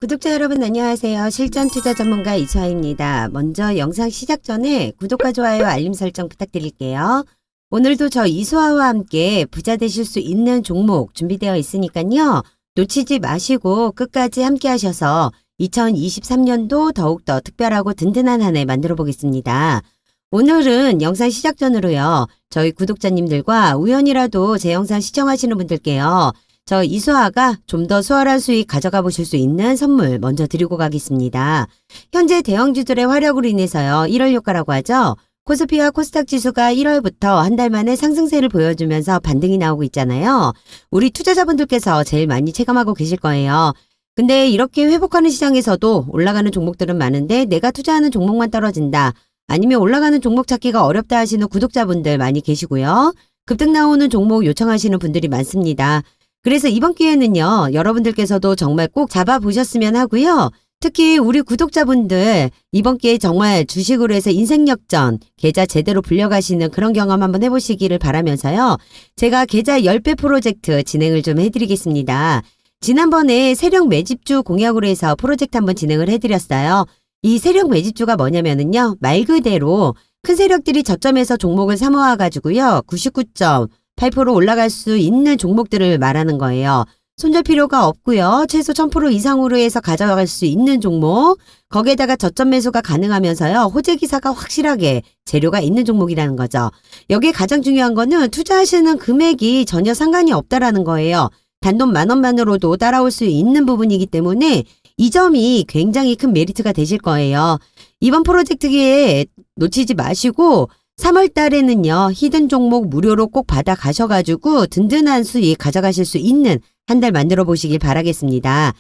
구독자 여러분 안녕하세요. 실전 투자 전문가 이수아입니다. 먼저 영상 시작 전에 구독과 좋아요, 알림 설정 부탁드릴게요. 오늘도 저 이수아와 함께 부자 되실 수 있는 종목 준비되어 있으니까요. 놓치지 마시고 끝까지 함께 하셔서 2023년도 더욱더 특별하고 든든한 한 해 만들어 보겠습니다. 오늘은 영상 시작 전으로요. 저희 구독자님들과 우연이라도 제 영상 시청하시는 분들께요. 저 이수아가 좀 더 수월한 수익 가져가 보실 수 있는 선물 먼저 드리고 가겠습니다. 현재 대형주들의 화력으로 인해서요. 1월 효과라고 하죠. 코스피와 코스닥 지수가 1월부터 한 달 만에 상승세를 보여주면서 반등이 나오고 있잖아요. 우리 투자자분들께서 제일 많이 체감하고 계실 거예요. 근데 이렇게 회복하는 시장에서도 올라가는 종목들은 많은데 내가 투자하는 종목만 떨어진다. 아니면 올라가는 종목 찾기가 어렵다 하시는 구독자분들 많이 계시고요. 급등 나오는 종목 요청하시는 분들이 많습니다. 그래서 이번 기회는요. 여러분들께서도 정말 꼭 잡아보셨으면 하고요. 특히 우리 구독자분들 이번 기회에 정말 주식으로 해서 인생역전 계좌 제대로 불려가시는 그런 경험 한번 해보시기를 바라면서요. 제가 계좌 10배 프로젝트 진행을 좀 해드리겠습니다. 지난번에 세력 매집주 공약으로 해서 프로젝트 한번 진행을 해드렸어요. 이 세력 매집주가 뭐냐면은요. 말 그대로 큰 세력들이 저점에서 종목을 사모아가지고요. 99.8% 올라갈 수 있는 종목들을 말하는 거예요. 손절 필요가 없고요. 최소 1000% 이상으로 해서 가져갈 수 있는 종목. 거기에다가 저점 매수가 가능하면서요. 호재 기사가 확실하게 재료가 있는 종목이라는 거죠. 여기에 가장 중요한 거는 투자하시는 금액이 전혀 상관이 없다라는 거예요. 단돈 10,000원만으로도 따라올 수 있는 부분이기 때문에 이 점이 굉장히 큰 메리트가 되실 거예요. 이번 프로젝트 기회에 놓치지 마시고 3월 달에는요. 히든 종목 무료로 꼭 받아 가셔가지고 든든한 수익 가져가실 수 있는 한 달 만들어 보시길 바라겠습니다.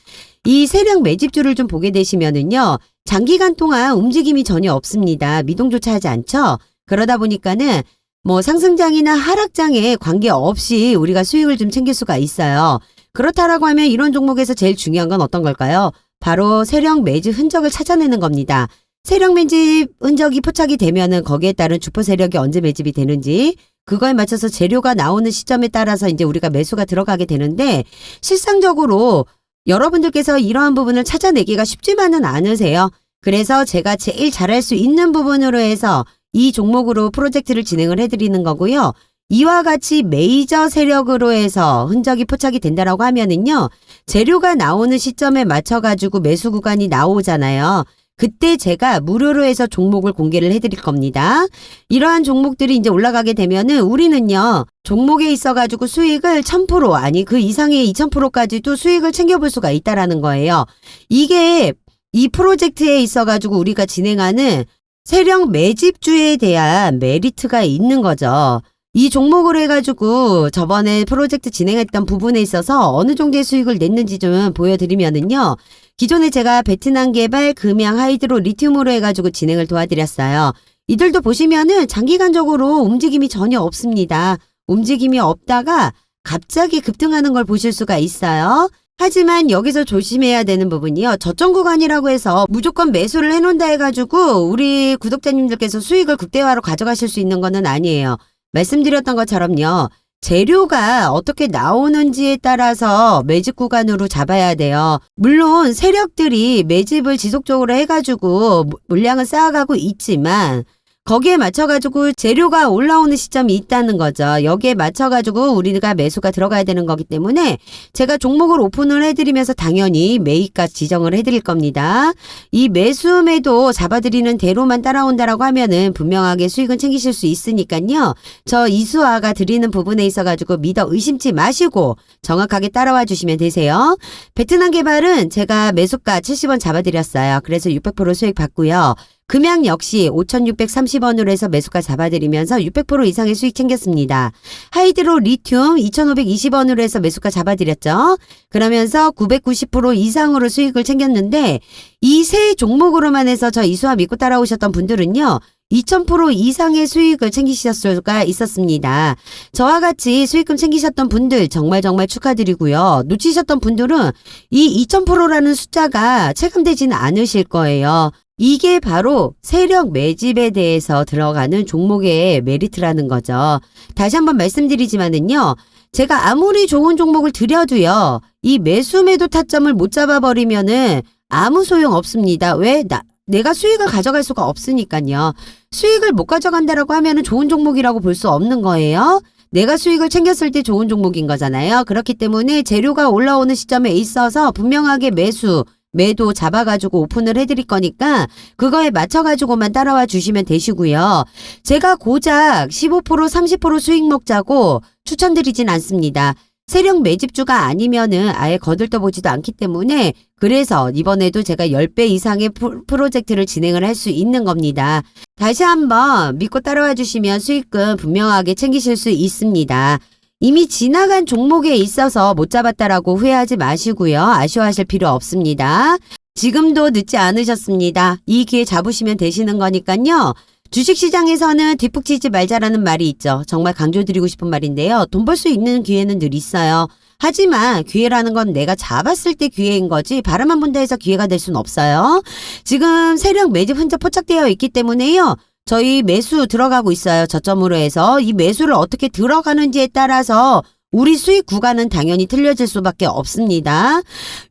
이 세력 매집주를 좀 보게 되시면은요. 장기간 동안 움직임이 전혀 없습니다. 미동조차 하지 않죠. 그러다 보니까는 뭐 상승장이나 하락장에 관계없이 우리가 수익을 좀 챙길 수가 있어요. 그렇다라고 하면 이런 종목에서 제일 중요한 건 어떤 걸까요? 바로 세력 매집 흔적을 찾아내는 겁니다. 세력 매집 흔적이 포착이 되면은 거기에 따른 주포 세력이 언제 매집이 되는지 그거에 맞춰서 재료가 나오는 시점에 따라서 이제 우리가 매수가 들어가게 되는데 실상적으로 여러분들께서 이러한 부분을 찾아내기가 쉽지만은 않으세요. 그래서 제가 제일 잘할 수 있는 부분으로 해서 이 종목으로 프로젝트를 진행을 해드리는 거고요. 이와 같이 메이저 세력으로 해서 흔적이 포착이 된다라고 하면은요. 재료가 나오는 시점에 맞춰가지고 매수 구간이 나오잖아요. 그때 제가 무료로 해서 종목을 공개를 해드릴 겁니다. 이러한 종목들이 이제 올라가게 되면은 우리는요. 종목에 있어가지고 수익을 1000% 아니 그 이상의 2000%까지도 수익을 챙겨볼 수가 있다라는 거예요. 이게 이 프로젝트에 있어가지고 우리가 진행하는 세력 매집주에 대한 메리트가 있는 거죠. 이 종목으로 해가지고 저번에 프로젝트 진행했던 부분에 있어서 어느 정도의 수익을 냈는지 좀 보여드리면은요. 기존에 제가 베트남 개발 금양 하이드로 리튬으로 해가지고 진행을 도와드렸어요. 이들도 보시면은 장기간적으로 움직임이 전혀 없습니다. 움직임이 없다가 갑자기 급등하는 걸 보실 수가 있어요. 하지만 여기서 조심해야 되는 부분이요. 저점 구간이라고 해서 무조건 매수를 해놓는다 해가지고 우리 구독자님들께서 수익을 극대화로 가져가실 수 있는 거는 아니에요. 말씀드렸던 것처럼요. 재료가 어떻게 나오는지에 따라서 매집 구간으로 잡아야 돼요. 물론 세력들이 매집을 지속적으로 해가지고 물량을 쌓아가고 있지만 거기에 맞춰가지고 재료가 올라오는 시점이 있다는 거죠. 여기에 맞춰가지고 우리가 매수가 들어가야 되는 거기 때문에 제가 종목을 오픈을 해드리면서 당연히 매입가 지정을 해드릴 겁니다. 이 매수매도 잡아드리는 대로만 따라온다라고 하면은 분명하게 수익은 챙기실 수 있으니까요. 저 이수아가 드리는 부분에 있어가지고 믿어 의심치 마시고 정확하게 따라와 주시면 되세요. 베트남 개발은 제가 매수가 70원 잡아드렸어요. 그래서 600% 수익 받고요. 금양 역시 5,630원으로 해서 매수가 잡아드리면서 600% 이상의 수익 챙겼습니다. 하이드로 리튬 2,520원으로 해서 매수가 잡아드렸죠. 그러면서 990% 이상으로 수익을 챙겼는데 이 세 종목으로만 해서 저 이수아 믿고 따라오셨던 분들은요. 2000% 이상의 수익을 챙기셨을 수가 있었습니다. 저와 같이 수익금 챙기셨던 분들 정말 축하드리고요. 놓치셨던 분들은 이 2000%라는 숫자가 체감되지는 않으실 거예요. 이게 바로 세력 매집에 대해서 들어가는 종목의 메리트라는 거죠. 다시 한번 말씀드리지만은요. 제가 아무리 좋은 종목을 들여도요, 이 매수 매도 타점을 못 잡아버리면은 아무 소용 없습니다. 왜? 내가 수익을 가져갈 수가 없으니까요. 수익을 못 가져간다라고 하면은 좋은 종목이라고 볼 수 없는 거예요. 내가 수익을 챙겼을 때 좋은 종목인 거잖아요. 그렇기 때문에 재료가 올라오는 시점에 있어서 분명하게 매수, 매도 잡아가지고 오픈을 해드릴 거니까 그거에 맞춰가지고만 따라와 주시면 되시고요. 제가 고작 15% 30% 수익 먹자고 추천드리진 않습니다. 세력 매집주가 아니면은 아예 거들떠보지도 않기 때문에 그래서 이번에도 제가 10배 이상의 프로젝트를 진행을 할 수 있는 겁니다. 다시 한번 믿고 따라와 주시면 수익금 분명하게 챙기실 수 있습니다. 이미 지나간 종목에 있어서 못 잡았다라고 후회하지 마시고요. 아쉬워하실 필요 없습니다. 지금도 늦지 않으셨습니다. 이 기회 잡으시면 되시는 거니까요. 주식시장에서는 뒷북 치지 말자라는 말이 있죠. 정말 강조드리고 싶은 말인데요. 돈 벌 수 있는 기회는 늘 있어요. 하지만 기회라는 건 내가 잡았을 때 기회인 거지 바라만 본다 해서 기회가 될 수는 없어요. 지금 세력 매집 흔적 포착되어 있기 때문에요. 저희 매수 들어가고 있어요. 저점으로 해서 이 매수를 어떻게 들어가는지에 따라서 우리 수익 구간은 당연히 틀려질 수밖에 없습니다.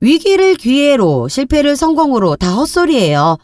위기를 기회로 실패를 성공으로 다 헛소리예요.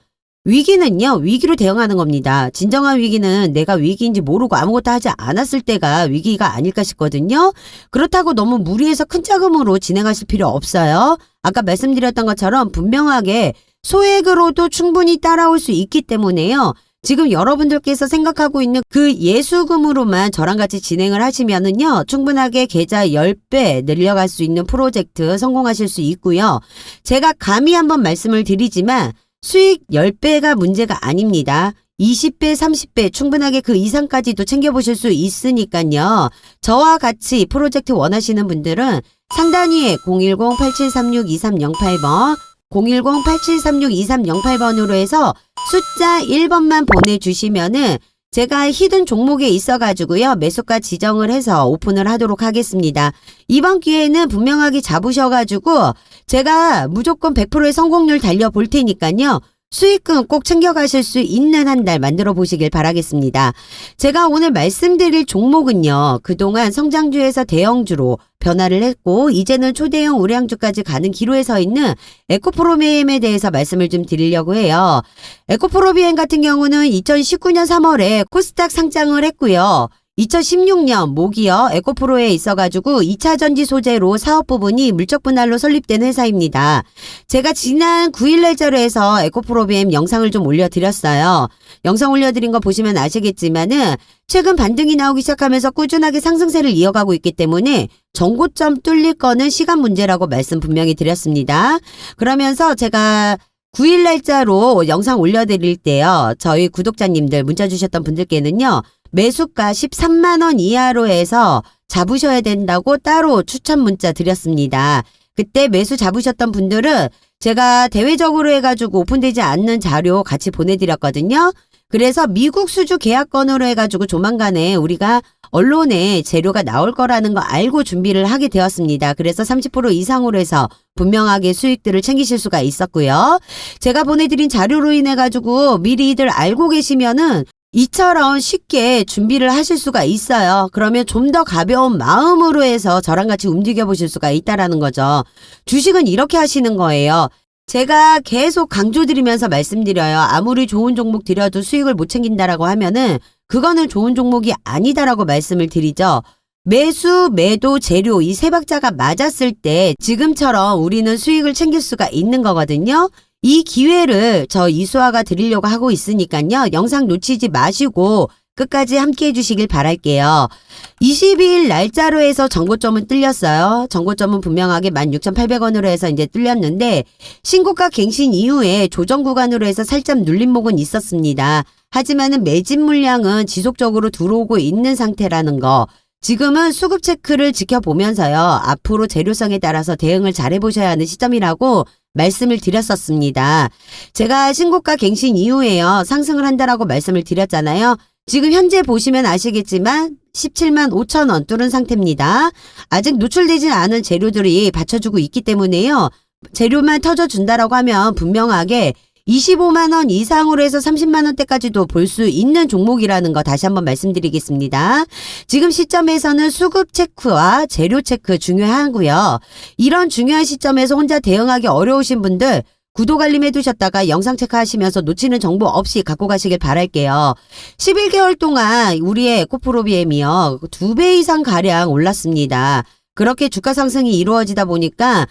위기는요, 위기로 대응하는 겁니다. 진정한 위기는 내가 위기인지 모르고 아무것도 하지 않았을 때가 위기가 아닐까 싶거든요. 그렇다고 너무 무리해서 큰 자금으로 진행하실 필요 없어요. 아까 말씀드렸던 것처럼 분명하게 소액으로도 충분히 따라올 수 있기 때문에요. 지금 여러분들께서 생각하고 있는 그 예수금으로만 저랑 같이 진행을 하시면은요, 충분하게 계좌 10배 늘려갈 수 있는 프로젝트 성공하실 수 있고요. 제가 감히 한번 말씀을 드리지만 수익 10배가 문제가 아닙니다. 20배, 30배 충분하게 그 이상까지도 챙겨보실 수 있으니까요. 저와 같이 프로젝트 원하시는 분들은 상단위에 010-8736-2308번 010-8736-2308번으로 해서 숫자 1번만 보내주시면은 제가 히든 종목에 있어가지고요. 매수가 지정을 해서 오픈을 하도록 하겠습니다. 이번 기회에는 분명하게 잡으셔가지고 제가 무조건 100%의 성공률 달려볼 테니까요. 수익금 꼭 챙겨가실 수 있는 한 달 만들어 보시길 바라겠습니다. 제가 오늘 말씀드릴 종목은요. 그동안 성장주에서 대형주로 변화를 했고 이제는 초대형 우량주까지 가는 기로에 서 있는 에코프로비엠에 대해서 말씀을 좀 드리려고 해요. 에코프로비엠 같은 경우는 2019년 3월에 코스닥 상장을 했고요. 2016년 모기어 에코프로에 있어가지고 2차 전지 소재로 사업 부분이 물적 분할로 설립된 회사입니다. 제가 지난 9일 날짜로 해서 에코프로비엠 영상을 좀 올려드렸어요. 영상 올려드린 거 보시면 아시겠지만은 최근 반등이 나오기 시작하면서 꾸준하게 상승세를 이어가고 있기 때문에 전고점 뚫릴 거는 시간 문제라고 말씀 분명히 드렸습니다. 그러면서 제가 9일 날짜로 영상 올려드릴 때요. 저희 구독자님들 문자 주셨던 분들께는요. 매수가 13만원 이하로 해서 잡으셔야 된다고 따로 추천 문자 드렸습니다. 그때 매수 잡으셨던 분들은 제가 대외적으로 해가지고 오픈되지 않는 자료 같이 보내드렸거든요. 그래서 미국 수주 계약건으로 해가지고 조만간에 우리가 언론에 재료가 나올 거라는 거 알고 준비를 하게 되었습니다. 그래서 30% 이상으로 해서 분명하게 수익들을 챙기실 수가 있었고요. 제가 보내드린 자료로 인해가지고 미리들 알고 계시면은 이처럼 쉽게 준비를 하실 수가 있어요. 그러면 좀 더 가벼운 마음으로 해서 저랑 같이 움직여 보실 수가 있다라는 거죠. 주식은 이렇게 하시는 거예요. 제가 계속 강조드리면서 말씀드려요. 아무리 좋은 종목 들여도 수익을 못 챙긴다라고 하면은 그거는 좋은 종목이 아니다라고 말씀을 드리죠. 매수, 매도, 재료 이 세 박자가 맞았을 때 지금처럼 우리는 수익을 챙길 수가 있는 거거든요. 이 기회를 저 이수아가 드리려고 하고 있으니까요. 영상 놓치지 마시고 끝까지 함께 해주시길 바랄게요. 22일 날짜로 해서 정고점은 뚫렸어요. 정고점은 분명하게 16,800원으로 해서 이제 뚫렸는데 신고가 갱신 이후에 조정 구간으로 해서 살짝 눌림목은 있었습니다. 하지만은 매집 물량은 지속적으로 들어오고 있는 상태라는 거. 지금은 수급 체크를 지켜보면서요. 앞으로 재료성에 따라서 대응을 잘해보셔야 하는 시점이라고 말씀을 드렸었습니다. 제가 신고가 갱신 이후에요. 상승을 한다라고 말씀을 드렸잖아요. 지금 현재 보시면 아시겠지만 17만 5천 원 뚫은 상태입니다. 아직 노출되지 않은 재료들이 받쳐주고 있기 때문에요. 재료만 터져준다라고 하면 분명하게 25만 원 이상으로 해서 30만 원대까지도 볼 수 있는 종목이라는 거 다시 한번 말씀드리겠습니다. 지금 시점에서는 수급 체크와 재료 체크 중요하고요. 이런 중요한 시점에서 혼자 대응하기 어려우신 분들 구독 알림 해두셨다가 영상 체크하시면서 놓치는 정보 없이 갖고 가시길 바랄게요. 11개월 동안 우리의 에코프로비엠이요. 2배 이상 가량 올랐습니다. 그렇게 주가 상승이 이루어지다 보니까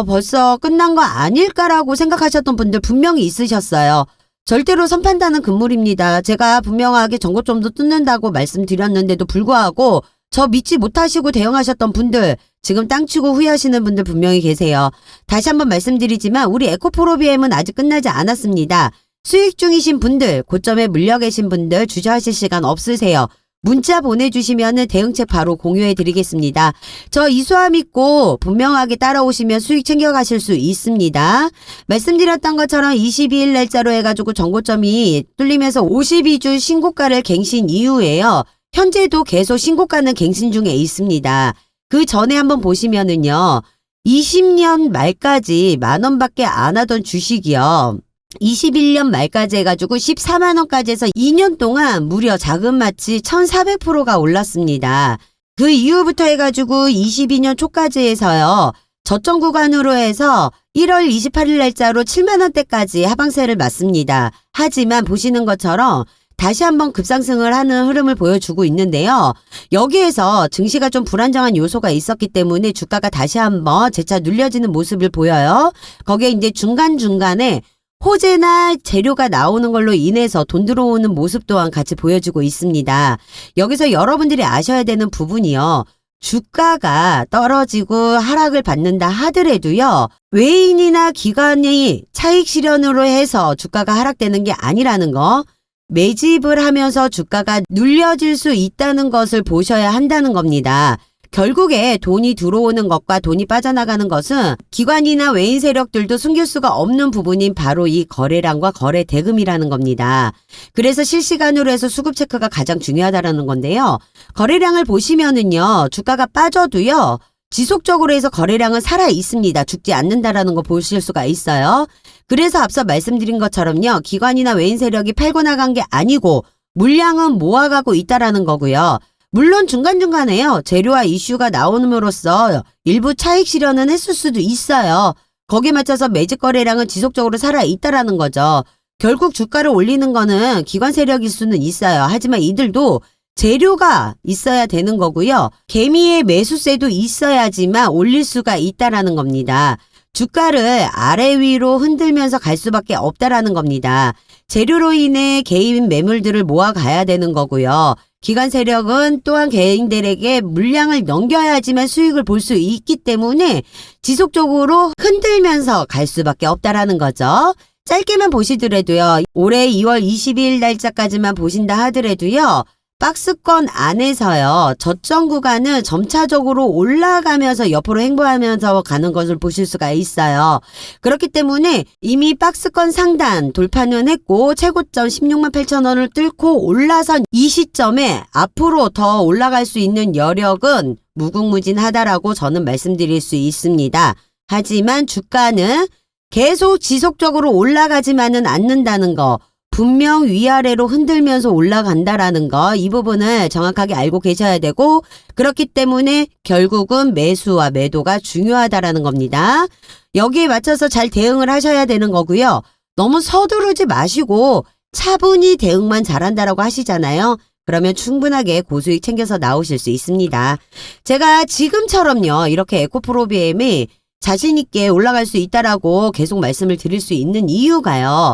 벌써 끝난 거 아닐까라고 생각하셨던 분들 분명히 있으셨어요. 절대로 선판다는 금물입니다. 제가 분명하게 전고점도 뜯는다고 말씀드렸는데도 불구하고 저 믿지 못하시고 대응하셨던 분들, 지금 땅치고 후회하시는 분들 분명히 계세요. 다시 한번 말씀드리지만 우리 에코프로비엠은 아직 끝나지 않았습니다. 수익 중이신 분들, 고점에 물려 계신 분들 주저하실 시간 없으세요. 문자 보내주시면 대응책 바로 공유해드리겠습니다. 저 이수아 믿고 분명하게 따라오시면 수익 챙겨가실 수 있습니다. 말씀드렸던 것처럼 22일 날짜로 해가지고 전고점이 뚫리면서 52주 신고가를 갱신 이후에요. 현재도 계속 신고가는 갱신 중에 있습니다. 그 전에 한번 보시면은요. 20년 말까지 만원밖에 안 하던 주식이요. 21년 말까지 해가지고 14만원까지 해서 2년 동안 무려 자금마치 1400%가 올랐습니다. 그 이후부터 해가지고 22년 초까지 해서요. 저점 구간으로 해서 1월 28일 날짜로 7만원대까지 하방세를 맞습니다. 하지만 보시는 것처럼 다시 한번 급상승을 하는 흐름을 보여주고 있는데요. 여기에서 증시가 좀 불안정한 요소가 있었기 때문에 주가가 다시 한번 재차 눌려지는 모습을 보여요. 거기에 이제 중간중간에 호재나 재료가 나오는 걸로 인해서 돈 들어오는 모습 또한 같이 보여주고 있습니다. 여기서 여러분들이 아셔야 되는 부분이요. 주가가 떨어지고 하락을 받는다 하더라도요. 외인이나 기관이 차익 실현으로 해서 주가가 하락되는 게 아니라는 거. 매집을 하면서 주가가 눌려질 수 있다는 것을 보셔야 한다는 겁니다. 결국에 돈이 들어오는 것과 돈이 빠져나가는 것은 기관이나 외인 세력들도 숨길 수가 없는 부분인 바로 이 거래량과 거래 대금이라는 겁니다. 그래서 실시간으로 해서 수급 체크가 가장 중요하다는 건데요. 거래량을 보시면은요. 주가가 빠져도요. 지속적으로 해서 거래량은 살아 있습니다. 죽지 않는다라는 거 보실 수가 있어요. 그래서 앞서 말씀드린 것처럼요. 기관이나 외인 세력이 팔고 나간 게 아니고 물량은 모아가고 있다라는 거고요. 물론 중간중간에요. 재료와 이슈가 나옴으로써 일부 차익 실현은 했을 수도 있어요. 거기에 맞춰서 매집 거래량은 지속적으로 살아 있다라는 거죠. 결국 주가를 올리는 거는 기관 세력일 수는 있어요. 하지만 이들도 재료가 있어야 되는 거고요. 개미의 매수세도 있어야지만 올릴 수가 있다라는 겁니다. 주가를 아래 위로 흔들면서 갈 수밖에 없다라는 겁니다. 재료로 인해 개인 매물들을 모아가야 되는 거고요. 기관 세력은 또한 개인들에게 물량을 넘겨야지만 수익을 볼 수 있기 때문에 지속적으로 흔들면서 갈 수밖에 없다라는 거죠. 짧게만 보시더라도요. 올해 2월 22일 날짜까지만 보신다 하더라도요. 박스권 안에서요. 저점 구간은 점차적으로 올라가면서 옆으로 횡보하면서 가는 것을 보실 수가 있어요. 그렇기 때문에 이미 박스권 상단 돌파는 했고 최고점 16만 8천 원을 뚫고 올라선 이 시점에 앞으로 더 올라갈 수 있는 여력은 무궁무진하다라고 저는 말씀드릴 수 있습니다. 하지만 주가는 계속 지속적으로 올라가지만은 않는다는 거. 분명 위아래로 흔들면서 올라간다라는 거, 이 부분을 정확하게 알고 계셔야 되고, 그렇기 때문에 결국은 매수와 매도가 중요하다라는 겁니다. 여기에 맞춰서 잘 대응을 하셔야 되는 거고요. 너무 서두르지 마시고 차분히 대응만 잘한다라고 하시잖아요. 그러면 충분하게 고수익 챙겨서 나오실 수 있습니다. 제가 지금처럼요. 이렇게 에코프로비엠이 자신있게 올라갈 수 있다라고 계속 말씀을 드릴 수 있는 이유가요.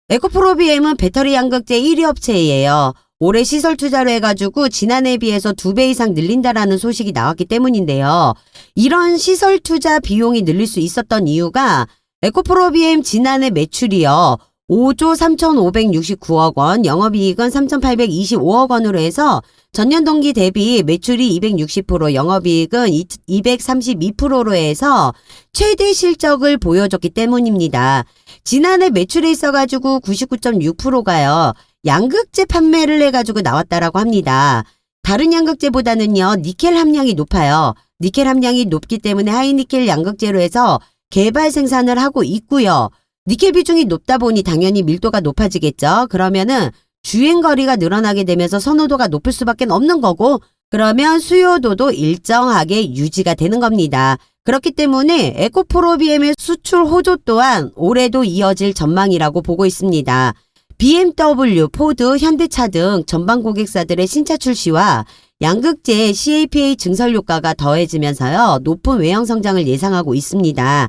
에코프로비엠은 배터리 양극재 1위 업체예요. 올해 시설 투자로 해가지고 지난해에 비해서 2배 이상 늘린다라는 소식이 나왔기 때문인데요. 이런 시설 투자 비용이 늘릴 수 있었던 이유가 에코프로비엠 지난해 매출이요. 5조 3,569억 원, 영업이익은 3,825억 원으로 해서 전년 동기 대비 매출이 260%, 영업이익은 232%로 해서 최대 실적을 보여줬기 때문입니다. 지난해 매출에 있어가지고 99.6%가요. 양극재 판매를 해가지고 나왔다라고 합니다. 다른 양극재보다는요. 니켈 함량이 높아요. 니켈 함량이 높기 때문에 하이니켈 양극재로 해서 개발 생산을 하고 있고요. 니켈 비중이 높다 보니 당연히 밀도가 높아지겠죠. 그러면은 주행거리가 늘어나게 되면서 선호도가 높을 수밖에 없는 거고, 그러면 수요도도 일정하게 유지가 되는 겁니다. 그렇기 때문에 에코프로 BM의 수출 호조 또한 올해도 이어질 전망이라고 보고 있습니다. BMW, 포드, 현대차 등 전방 고객사들의 신차 출시와 양극재 CAPA 증설 효과가 더해지면서요, 높은 외형 성장을 예상하고 있습니다.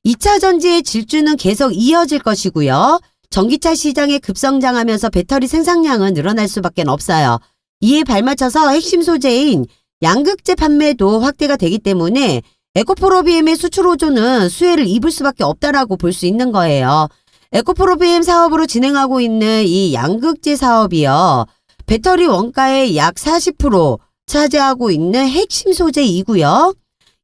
2차 전지의 질주는 계속 이어질 것이고요. 전기차 시장에 급성장하면서 배터리 생산량은 늘어날 수밖에 없어요. 이에 발맞춰서 핵심 소재인 양극재 판매도 확대가 되기 때문에 에코프로 BM의 수출 호조는 수혜를 입을 수밖에 없다라고 볼 수 있는 거예요. 에코프로 BM 사업으로 진행하고 있는 이 양극재 사업이요, 배터리 원가의 약 40% 차지하고 있는 핵심 소재이고요.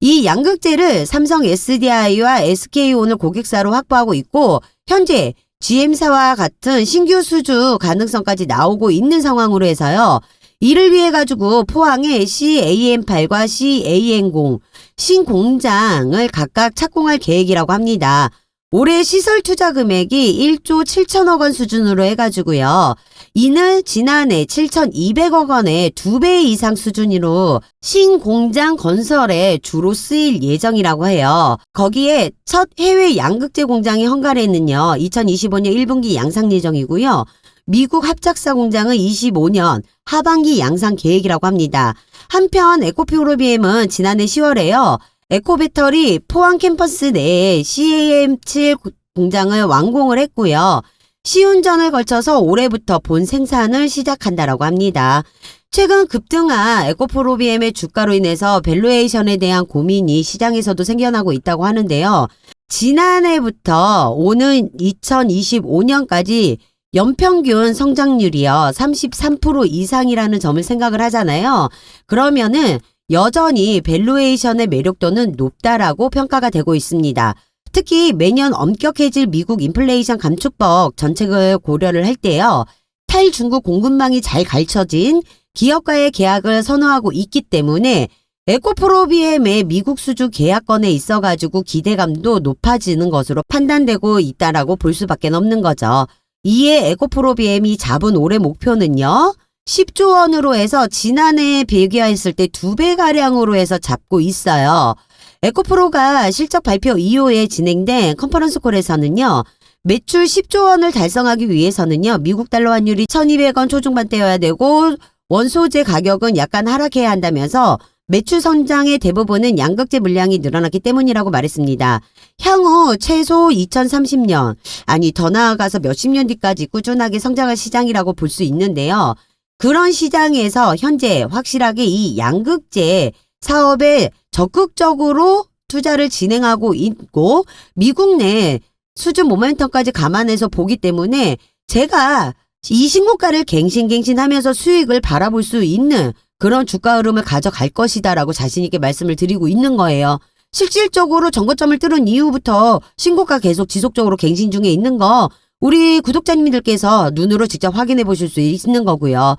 이 양극재를 삼성 SDI와 SK온을 고객사로 확보하고 있고, 현재 GM사와 같은 신규 수주 가능성까지 나오고 있는 상황으로 해서요, 이를 위해 가지고 포항에 CAM8과 CAM0 신공장을 각각 착공할 계획이라고 합니다. 올해 시설 투자 금액이 1조 7천억 원 수준으로 해가지고요, 이는 지난해 7,200억 원의 2배 이상 수준으로 신공장 건설에 주로 쓰일 예정이라고 해요. 거기에 첫 해외 양극재 공장이 헝가리에는요, 2025년 1분기 양상 예정이고요. 미국 합작사 공장은 25년 하반기 양상 계획이라고 합니다. 한편 에코프로 BM은 지난해 10월에요. 에코배터리 포항 캠퍼스 내에 CAM7 공장을 완공을 했고요. 시운전을 거쳐서 올해부터 본 생산을 시작한다라고 합니다. 최근 급등한 에코프로 BM의 주가로 인해서 밸류에이션에 대한 고민이 시장에서도 생겨나고 있다고 하는데요. 지난해부터 오는 2025년까지 연평균 성장률이요, 33% 이상이라는 점을 생각을 하잖아요. 그러면은 여전히 밸류에이션의 매력도는 높다라고 평가가 되고 있습니다. 특히 매년 엄격해질 미국 인플레이션 감축법 정책을 고려를 할 때요, 탈중국 공급망이 잘 갖춰진 기업과의 계약을 선호하고 있기 때문에 에코프로 BM의 미국 수주 계약권에 있어가지고 기대감도 높아지는 것으로 판단되고 있다라고 볼 수밖에 없는 거죠. 이에 에코프로 BM이 잡은 올해 목표는요, 10조 원으로 해서 지난해에 비교했을 때 2배가량으로 해서 잡고 있어요. 에코프로가 실적 발표 이후에 진행된 컨퍼런스 콜에서는요, 매출 10조 원을 달성하기 위해서는요, 미국 달러 환율이 1,200원 초중반대여야 되고 원소재 가격은 약간 하락해야 한다면서 매출 성장의 대부분은 양극재 물량이 늘어났기 때문이라고 말했습니다. 향후 최소 2030년, 아니 더 나아가서 몇십 년 뒤까지 꾸준하게 성장할 시장이라고 볼 수 있는데요. 그런 시장에서 현재 확실하게 이 양극재 사업에 적극적으로 투자를 진행하고 있고, 미국 내 수준 모멘텀까지 감안해서 보기 때문에 제가 이 신고가를 갱신하면서 수익을 바라볼 수 있는 그런 주가 흐름을 가져갈 것이다라고 자신있게 말씀을 드리고 있는 거예요. 실질적으로 전고점을 뚫은 이후부터 신고가 계속 지속적으로 갱신 중에 있는 거 우리 구독자님들께서 눈으로 직접 확인해 보실 수 있는 거고요.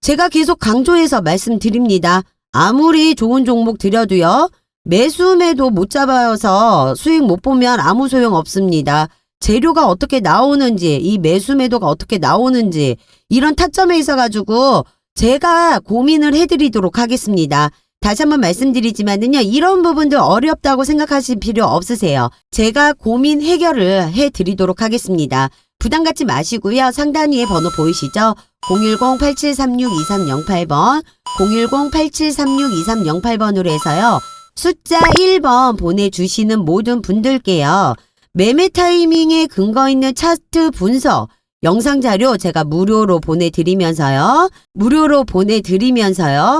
제가 계속 강조해서 말씀드립니다. 아무리 좋은 종목 들여도요, 매수매도 못 잡아서 수익 못 보면 아무 소용 없습니다. 재료가 어떻게 나오는지, 이 매수매도가 어떻게 나오는지, 이런 타점에 있어가지고 제가 고민을 해드리도록 하겠습니다. 다시 한번 말씀드리지만은요, 이런 부분들 어렵다고 생각하실 필요 없으세요. 제가 고민 해결을 해드리도록 하겠습니다. 부담 갖지 마시고요. 상단 위에 번호 보이시죠? 010-8736-2308번, 010-8736-2308번으로 해서요, 숫자 1번 보내주시는 모든 분들께요, 매매 타이밍에 근거 있는 차트 분석, 영상 자료 제가 무료로 보내드리면서요,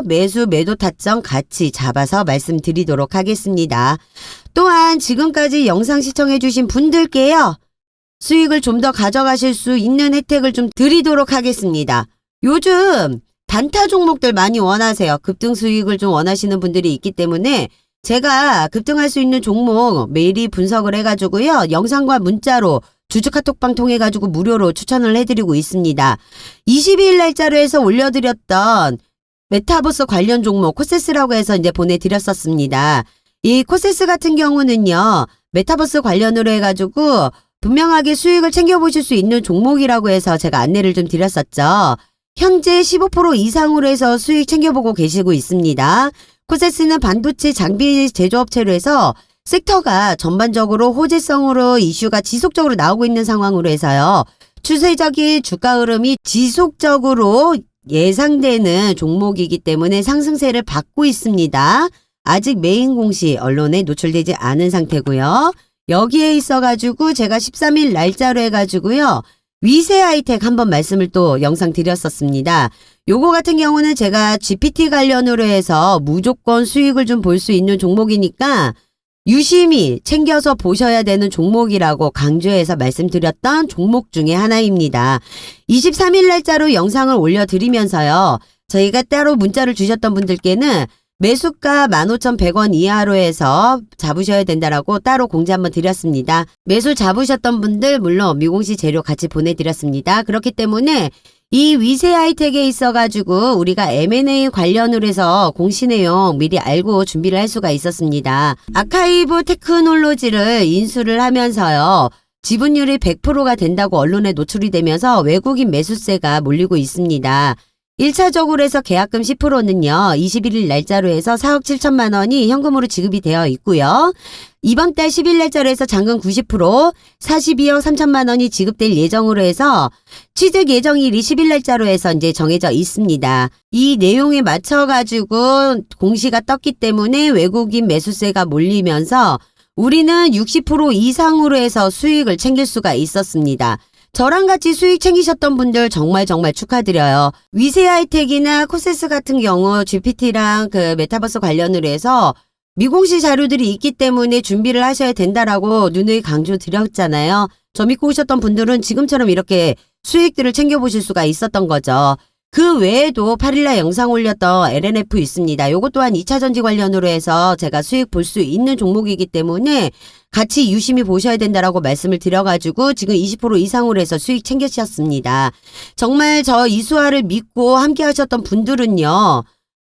매수 매도 타점 같이 잡아서 말씀드리도록 하겠습니다. 또한 지금까지 영상 시청해주신 분들께요, 수익을 좀 더 가져가실 수 있는 혜택을 좀 드리도록 하겠습니다. 요즘 단타 종목들 많이 원하세요. 급등 수익을 좀 원하시는 분들이 있기 때문에 제가 급등할 수 있는 종목 매일이 분석을 해가지고요, 영상과 문자로 주주 카톡방 통해가지고 무료로 추천을 해드리고 있습니다. 22일 날짜로 해서 올려드렸던 메타버스 관련 종목 코세스라고 해서 이제 보내드렸었습니다. 이 코세스 같은 경우는요, 메타버스 관련으로 해가지고 분명하게 수익을 챙겨보실 수 있는 종목이라고 해서 제가 안내를 좀 드렸었죠. 현재 15% 이상으로 해서 수익 챙겨보고 계시고 있습니다. 코세스는 반도체 장비 제조업체로 해서 섹터가 전반적으로 호재성으로 이슈가 지속적으로 나오고 있는 상황으로 해서요. 추세적인 주가 흐름이 지속적으로 예상되는 종목이기 때문에 상승세를 받고 있습니다. 아직 메인 공시 언론에 노출되지 않은 상태고요. 여기에 있어가지고 제가 13일 날짜로 해가지고요. 위세 하이텍 한번 말씀을 또 영상 드렸었습니다. 요거 같은 경우는 제가 GPT 관련으로 해서 무조건 수익을 좀 볼 수 있는 종목이니까 유심히 챙겨서 보셔야 되는 종목이라고 강조해서 말씀드렸던 종목 중에 하나입니다. 23일 날짜로 영상을 올려드리면서요. 저희가 따로 문자를 주셨던 분들께는 매수가 15,100원 이하로 해서 잡으셔야 된다라고 따로 공지 한번 드렸습니다. 매수 잡으셨던 분들 물론 미공시 재료 같이 보내드렸습니다. 그렇기 때문에 이 위세 하이텍에 있어가지고 우리가 M&A 관련으로 해서 공시 내용 미리 알고 준비를 할 수가 있었습니다. 아카이브 테크놀로지를 인수를 하면서요. 지분율이 100%가 된다고 언론에 노출이 되면서 외국인 매수세가 몰리고 있습니다. 1차적으로 해서 계약금 10%는요. 21일 날짜로 해서 4억 7천만 원이 현금으로 지급이 되어 있고요. 이번 달 10일 날짜로 해서 잔금 90%, 42억 3천만 원이 지급될 예정으로 해서 취득 예정일이 10일 날짜로 해서 이제 정해져 있습니다. 이 내용에 맞춰가지고 공시가 떴기 때문에 외국인 매수세가 몰리면서 우리는 60% 이상으로 해서 수익을 챙길 수가 있었습니다. 저랑 같이 수익 챙기셨던 분들 정말 축하드려요. 위세 하이텍이나 코세스 같은 경우 GPT랑 그 메타버스 관련으로 해서 미공시 자료들이 있기 때문에 준비를 하셔야 된다라고 누누이 강조 드렸잖아요. 저 믿고 오셨던 분들은 지금처럼 이렇게 수익들을 챙겨보실 수가 있었던 거죠. 그 외에도 8일날 영상 올렸던 LNF 있습니다. 요것 또한 2차전지 관련으로 해서 제가 수익 볼 수 있는 종목이기 때문에 같이 유심히 보셔야 된다라고 말씀을 드려가지고 지금 20% 이상으로 해서 수익 챙기셨습니다. 정말 저 이수아를 믿고 함께 하셨던 분들은요.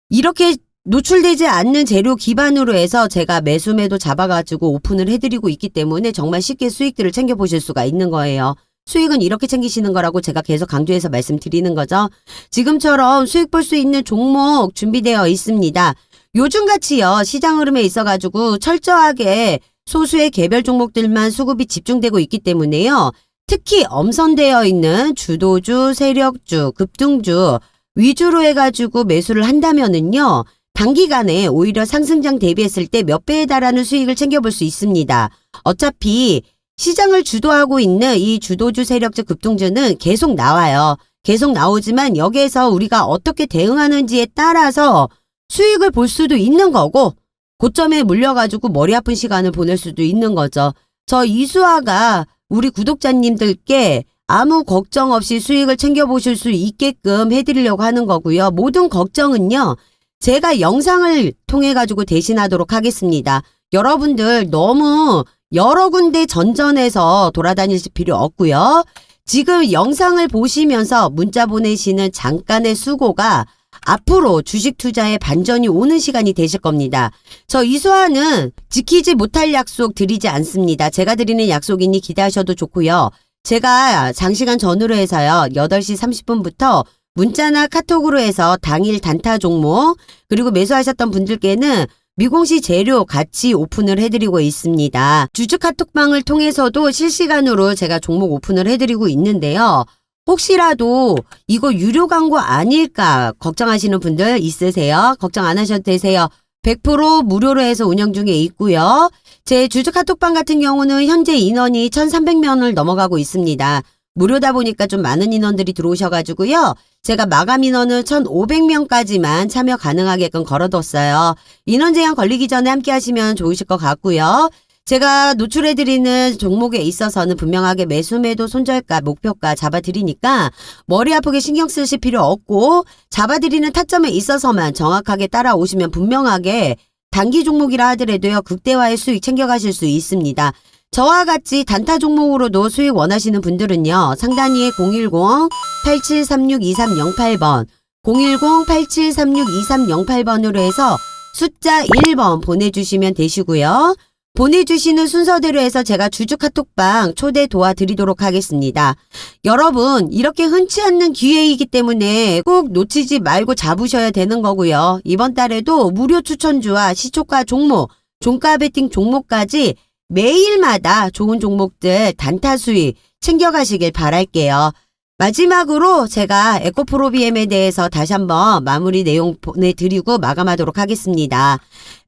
이렇게 노출되지 않는 재료 기반으로 해서 제가 매수매도 잡아가지고 오픈을 해드리고 있기 때문에 정말 쉽게 수익들을 챙겨보실 수가 있는 거예요. 수익은 이렇게 챙기시는 거라고 제가 계속 강조해서 말씀드리는 거죠. 지금처럼 수익 볼 수 있는 종목 준비되어 있습니다. 요즘같이요. 시장 흐름에 있어가지고 철저하게 소수의 개별 종목들만 수급이 집중되고 있기 때문에요. 특히 엄선되어 있는 주도주, 세력주, 급등주 위주로 해가지고 매수를 한다면은요. 단기간에 오히려 상승장 대비했을 때 몇 배에 달하는 수익을 챙겨볼 수 있습니다. 어차피 시장을 주도하고 있는 이 주도주, 세력주, 급등주는 계속 나와요. 계속 나오지만 여기에서 우리가 어떻게 대응하는지에 따라서 수익을 볼 수도 있는 거고 고점에 물려가지고 머리 아픈 시간을 보낼 수도 있는 거죠. 저 이수아가 우리 구독자님들께 아무 걱정 없이 수익을 챙겨보실 수 있게끔 해드리려고 하는 거고요. 모든 걱정은요. 제가 영상을 통해 가지고 대신하도록 하겠습니다. 여러분들 너무 여러 군데 전전해서 돌아다니실 필요 없고요. 지금 영상을 보시면서 문자 보내시는 잠깐의 수고가 앞으로 주식 투자에 반전이 오는 시간이 되실 겁니다. 저 이수아는 지키지 못할 약속 드리지 않습니다. 제가 드리는 약속이니 기대하셔도 좋고요. 제가 장시간 전후로 해서요. 8시 30분부터 문자나 카톡으로 해서 당일 단타 종목 그리고 매수하셨던 분들께는 미공시 재료 같이 오픈을 해드리고 있습니다. 주주 카톡방을 통해서도 실시간으로 제가 종목 오픈을 해드리고 있는데요. 혹시라도 이거 유료 광고 아닐까 걱정하시는 분들 있으세요? 걱정 안 하셔도 되세요. 100% 무료로 해서 운영 중에 있고요. 제 주주 카톡방 같은 경우는 현재 인원이 1,300명을 넘어가고 있습니다. 무료다 보니까 좀 많은 인원들이 들어오셔가지고요. 제가 마감 인원은 1,500명까지만 참여 가능하게끔 걸어뒀어요. 인원 제한 걸리기 전에 함께 하시면 좋으실 것 같고요. 제가 노출해드리는 종목에 있어서는 분명하게 매수매도 손절가, 목표가 잡아드리니까 머리 아프게 신경 쓰실 필요 없고 잡아드리는 타점에 있어서만 정확하게 따라오시면 분명하게 단기 종목이라 하더라도요. 극대화의 수익 챙겨가실 수 있습니다. 저와 같이 단타 종목으로도 수익 원하시는 분들은요. 상단위에 010-8736-2308번 010-8736-2308번으로 해서 숫자 1번 보내주시면 되시고요. 보내주시는 순서대로 해서 제가 주주 카톡방 초대 도와드리도록 하겠습니다. 여러분, 이렇게 흔치 않는 기회이기 때문에 꼭 놓치지 말고 잡으셔야 되는 거고요. 이번 달에도 무료 추천주와 시초가 종목, 종가 베팅 종목까지 매일마다 좋은 종목들 단타 수익 챙겨가시길 바랄게요. 마지막으로 제가 에코프로비엠에 대해서 다시 한번 마무리 내용 보내드리고 마감하도록 하겠습니다.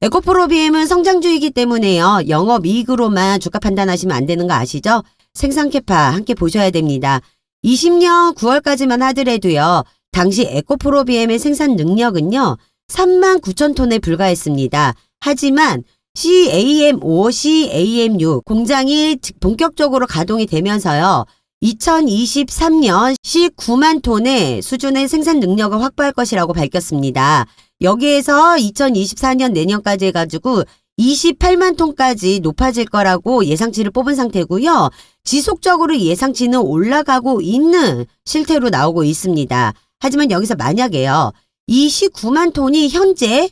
에코프로비엠은 성장주이기 때문에요. 영업이익으로만 주가 판단하시면 안 되는 거 아시죠? 생산 캐파 함께 보셔야 됩니다. 20년 9월까지만 하더라도요. 당시 에코프로비엠의 생산 능력은요. 39,000톤에 불과했습니다. 하지만 CAM5, CAM6 공장이 본격적으로 가동이 되면서요. 2023년 19만 톤의 수준의 생산 능력을 확보할 것이라고 밝혔습니다. 여기에서 2024년 내년까지 해가지고 28만 톤까지 높아질 거라고 예상치를 뽑은 상태고요. 지속적으로 예상치는 올라가고 있는 실태로 나오고 있습니다. 하지만 여기서 만약에요. 이 19만 톤이 현재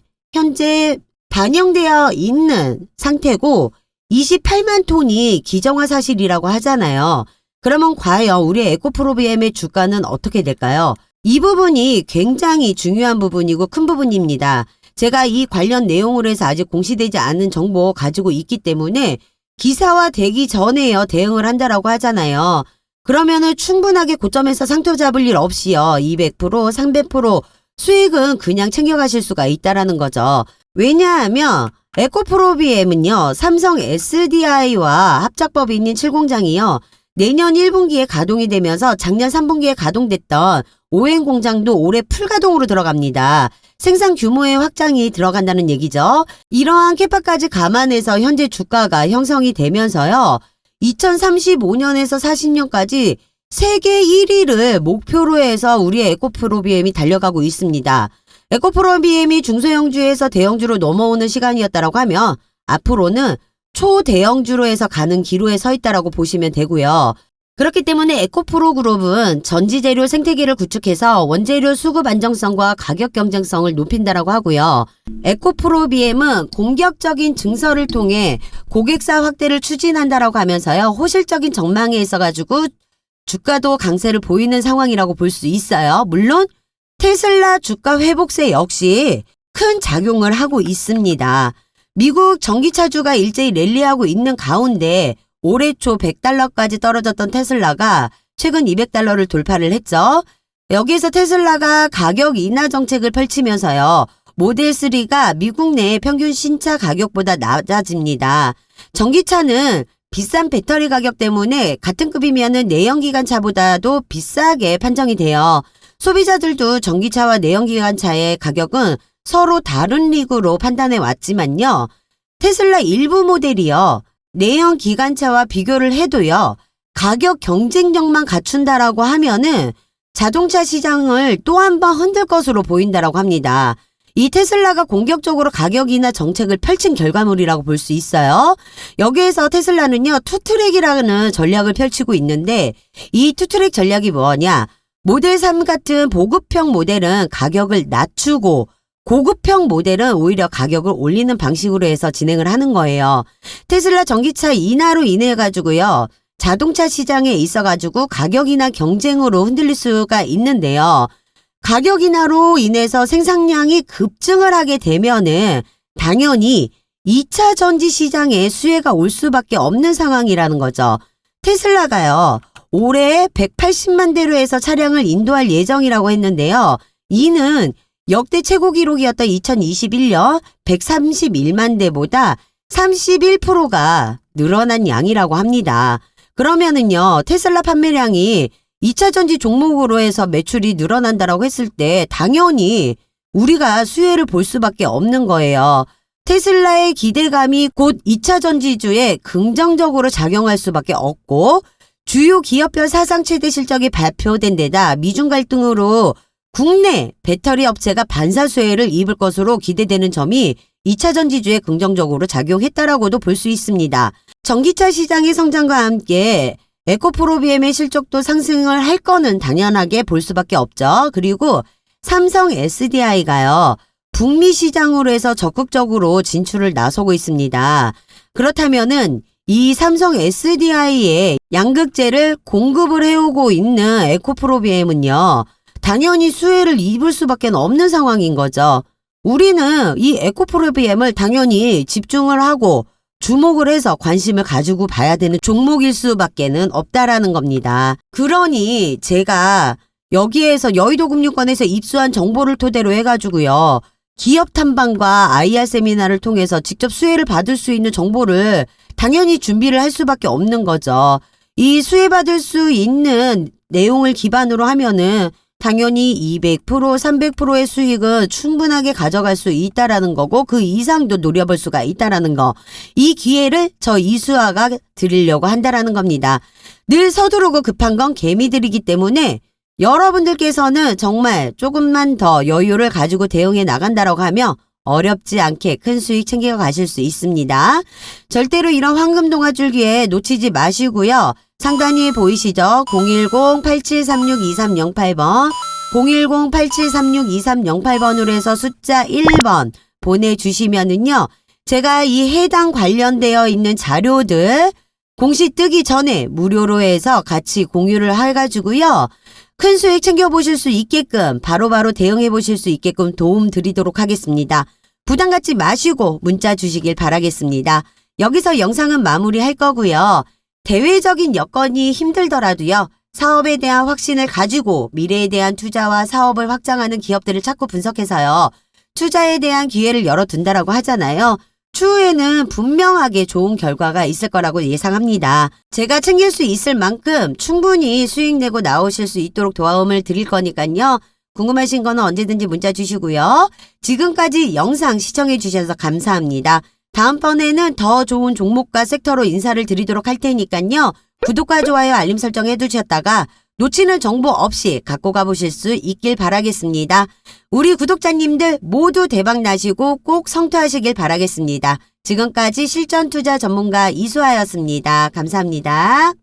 반영되어 있는 상태고 28만 톤이 기정화 사실이라고 하잖아요. 그러면 과연 우리 에코프로비엠의 주가는 어떻게 될까요? 이 부분이 굉장히 중요한 부분이고 큰 부분입니다. 제가 이 관련 내용으로 해서 아직 공시되지 않은 정보 가지고 있기 때문에 기사화되기 전에요. 대응을 한다라고 하잖아요. 그러면은 충분하게 고점에서 상투 잡을 일 없이요. 200%, 300% 수익은 그냥 챙겨가실 수가 있다라는 거죠. 왜냐하면 에코프로비엠은요. 삼성 SDI와 합작법인인 7공장이요. 내년 1분기에 가동이 되면서 작년 3분기에 가동됐던 ON 공장도 올해 풀가동으로 들어갑니다. 생산 규모의 확장이 들어간다는 얘기죠. 이러한 캐파까지 감안해서 현재 주가가 형성이 되면서요. 2035년에서 40년까지 세계 1위를 목표로 해서 우리의 에코프로비엠이 달려가고 있습니다. 에코프로비엠이 중소형주에서 대형주로 넘어오는 시간이었다라고 하면 앞으로는 초대형주로 해서 가는 기로에 서 있다라고 보시면 되고요. 그렇기 때문에 에코프로 그룹은 전지재료 생태계를 구축해서 원재료 수급 안정성과 가격 경쟁성을 높인다라고 하고요. 에코프로비엠은 공격적인 증설을 통해 고객사 확대를 추진한다라고 하면서요. 호실적인 전망에 있어가지고 주가도 강세를 보이는 상황이라고 볼 수 있어요. 물론 테슬라 주가 회복세 역시 큰 작용을 하고 있습니다. 미국 전기차주가 일제히 랠리하고 있는 가운데 올해 초 100달러까지 떨어졌던 테슬라가 최근 200달러를 돌파를 했죠. 여기에서 테슬라가 가격 인하 정책을 펼치면서요. 모델 3가 미국 내 평균 신차 가격보다 낮아집니다. 전기차는 비싼 배터리 가격 때문에 같은 급이면은 내연기관차보다도 비싸게 판정이 돼요. 소비자들도 전기차와 내연기관차의 가격은 서로 다른 리그로 판단해 왔지만요. 테슬라 일부 모델이요. 내연 기관차와 비교를 해도요. 가격 경쟁력만 갖춘다라고 하면은 자동차 시장을 또 한 번 흔들 것으로 보인다라고 합니다. 이 테슬라가 공격적으로 가격 인하 정책을 펼친 결과물이라고 볼 수 있어요. 여기에서 테슬라는요. 투트랙이라는 전략을 펼치고 있는데 이 투트랙 전략이 뭐냐? 모델 3 같은 보급형 모델은 가격을 낮추고 고급형 모델은 오히려 가격을 올리는 방식으로 해서 진행을 하는 거예요. 테슬라 전기차 인하로 인해 가지고요. 자동차 시장에 있어 가지고 가격 인하 경쟁으로 흔들릴 수가 있는데요. 가격 인하로 인해서 생산량이 급증을 하게 되면은 당연히 2차 전지 시장에 수혜가 올 수밖에 없는 상황이라는 거죠. 테슬라가요. 올해 180만 대로 해서 차량을 인도할 예정이라고 했는데요. 이는 역대 최고 기록이었던 2021년 131만 대보다 31%가 늘어난 양이라고 합니다. 그러면은요, 테슬라 판매량이 2차 전지 종목으로 해서 매출이 늘어난다라고 했을 때 당연히 우리가 수혜를 볼 수밖에 없는 거예요. 테슬라의 기대감이 곧 2차 전지주에 긍정적으로 작용할 수밖에 없고 주요 기업별 사상 최대 실적이 발표된 데다 미중 갈등으로 국내 배터리 업체가 반사 수혜를 입을 것으로 기대되는 점이 2차 전지주에 긍정적으로 작용했다라고도 볼 수 있습니다. 전기차 시장의 성장과 함께 에코프로비엠의 실적도 상승을 할 거는 당연하게 볼 수밖에 없죠. 그리고 삼성 SDI가요. 북미 시장으로 해서 적극적으로 진출을 나서고 있습니다. 그렇다면은 이 삼성 SDI에 양극재를 공급을 해오고 있는 에코프로비엠은요, 당연히 수혜를 입을 수밖에 없는 상황인 거죠. 우리는 이 에코프로비엠을 당연히 집중을 하고 주목을 해서 관심을 가지고 봐야 되는 종목일 수밖에는 없다라는 겁니다. 그러니 제가 여기에서 여의도 금융권에서 입수한 정보를 토대로 해가지고요, 기업 탐방과 IR 세미나를 통해서 직접 수혜를 받을 수 있는 정보를 당연히 준비를 할 수밖에 없는 거죠. 이 수혜받을 수 있는 내용을 기반으로 하면은 당연히 200%, 300%의 수익은 충분하게 가져갈 수 있다라는 거고, 그 이상도 노려볼 수가 있다라는 거. 이 기회를 저 이수아가 드리려고 한다라는 겁니다. 늘 서두르고 급한 건 개미들이기 때문에 여러분들께서는 정말 조금만 더 여유를 가지고 대응해 나간다라고 하며 어렵지 않게 큰 수익 챙겨 가실 수 있습니다. 절대로 이런 황금 동아줄 기회 놓치지 마시고요. 상단위에 보이시죠? 010-8736-2308번, 010-8736-2308번으로 해서 숫자 1번 보내주시면은요, 제가 이 해당 관련되어 있는 자료들 공시 뜨기 전에 무료로 해서 같이 공유를 해가지고요, 큰 수익 챙겨보실 수 있게끔 바로바로 대응해보실 수 있게끔 도움 드리도록 하겠습니다. 부담 갖지 마시고 문자 주시길 바라겠습니다. 여기서 영상은 마무리할 거고요. 대외적인 여건이 힘들더라도요, 사업에 대한 확신을 가지고 미래에 대한 투자와 사업을 확장하는 기업들을 자꾸 분석해서요, 투자에 대한 기회를 열어둔다라고 하잖아요. 추후에는 분명하게 좋은 결과가 있을 거라고 예상합니다. 제가 챙길 수 있을 만큼 충분히 수익 내고 나오실 수 있도록 도움을 드릴 거니까요. 궁금하신 거는 언제든지 문자 주시고요. 지금까지 영상 시청해 주셔서 감사합니다. 다음번에는 더 좋은 종목과 섹터로 인사를 드리도록 할 테니까요. 구독과 좋아요, 알림 설정 해두셨다가 놓치는 정보 없이 갖고 가보실 수 있길 바라겠습니다. 우리 구독자님들 모두 대박 나시고 꼭 성투하시길 바라겠습니다. 지금까지 실전투자 전문가 이수아였습니다. 감사합니다.